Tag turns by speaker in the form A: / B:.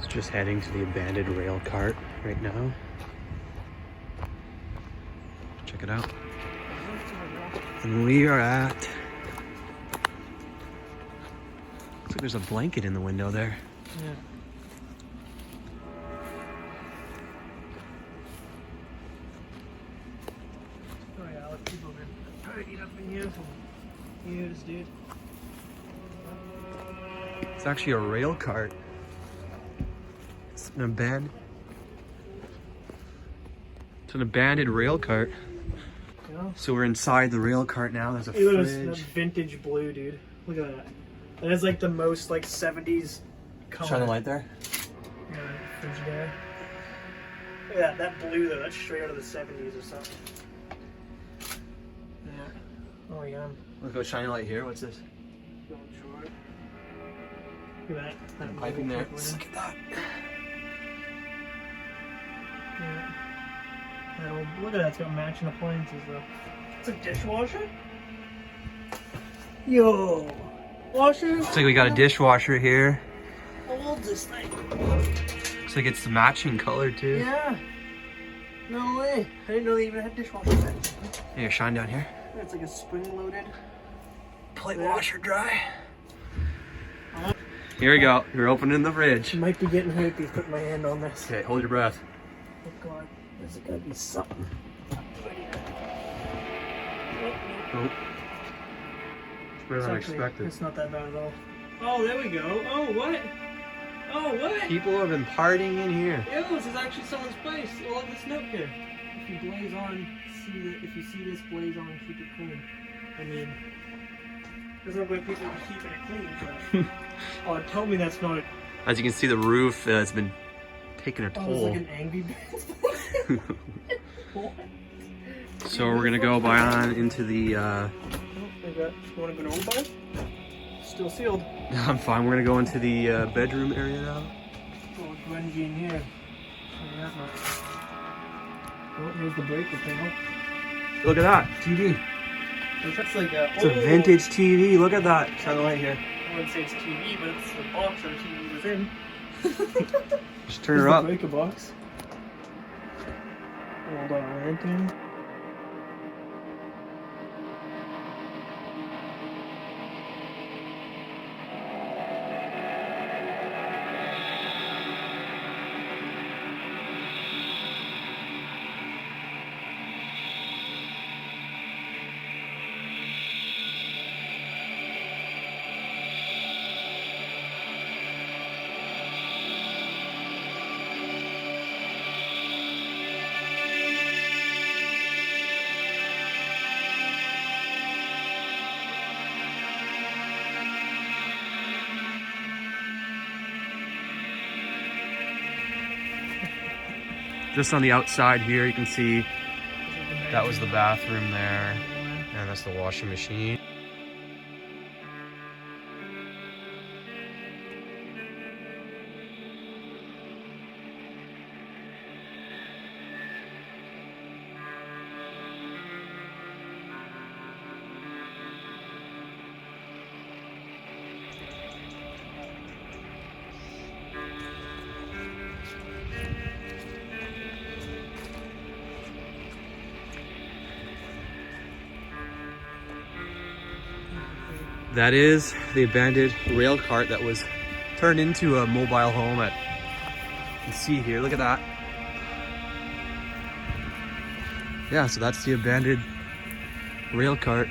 A: Just heading to the abandoned rail cart right now. Check it out. And we are at... Looks like there's a blanket in the window there.
B: Yeah. Oh yeah, let people been trying to eat up in here for years, dude.
A: It's actually a rail cart. It's an abandoned rail cart.
B: Yeah.
A: So we're inside the rail cart now. There's a
B: Look at this
A: fridge.
B: vintage blue, dude. Look at that. That is like the most like 70s color.
A: Shine the light there.
B: Yeah, fridge there. Look at that. That blue though, that's straight out of the 70s or something. Yeah. Oh yeah.
A: Let's go shine a light here. What's this?
B: Going short. Look at that. That
A: Piping there.
B: blue.
A: Look at that.
B: Yeah. Oh, look at that, it's got matching appliances though. It's a dishwasher? Yo! Washer?
A: Looks like we got a dishwasher here.
B: How old is this thing?
A: Looks like it's the matching color too.
B: Yeah. No way. I didn't know they even had dishwashers then.
A: Here, shine down here.
B: It's like a spring-loaded.
A: Plate washer dry. Here we go. You're opening the fridge.
B: Might be getting hypey putting my hand on this.
A: Okay, hold your breath.
B: Oh god. There's gotta be something.
A: Oh. It's
B: Actually, it's not that bad at all. Oh, there we go. Oh, what? Oh, what?
A: People have been partying in here.
B: Ew, this is actually someone's place. Oh, look at this note here. If you blaze on, if you see this, blaze on and keep it clean. I mean, there's no way people are keeping it clean, but... oh, tell me that's not a...
A: As you can see, the roof has been taking a
B: Oh, it's
A: toll.
B: like an Angry Birds.
A: So we're gonna go by on into the,
B: You wanna go to old bar? Still sealed.
A: I'm fine, we're gonna go into the bedroom area now.
B: Oh, grungy in here. Yeah. Oh, here's the breaker panel.
A: Look at that, TV.
B: That's like a...
A: It's a vintage TV, look at that. Shine the light here.
B: I wouldn't say it's TV, but it's the box that the TV was in.
A: Just turn her up.
B: Breaker box. Hold on, lantern.
A: Just on the outside here, you can see that was the bathroom there, and that's the washing machine. That is the abandoned rail cart that was turned into a mobile home at, you can see here, look at that. Yeah, so that's the abandoned rail cart.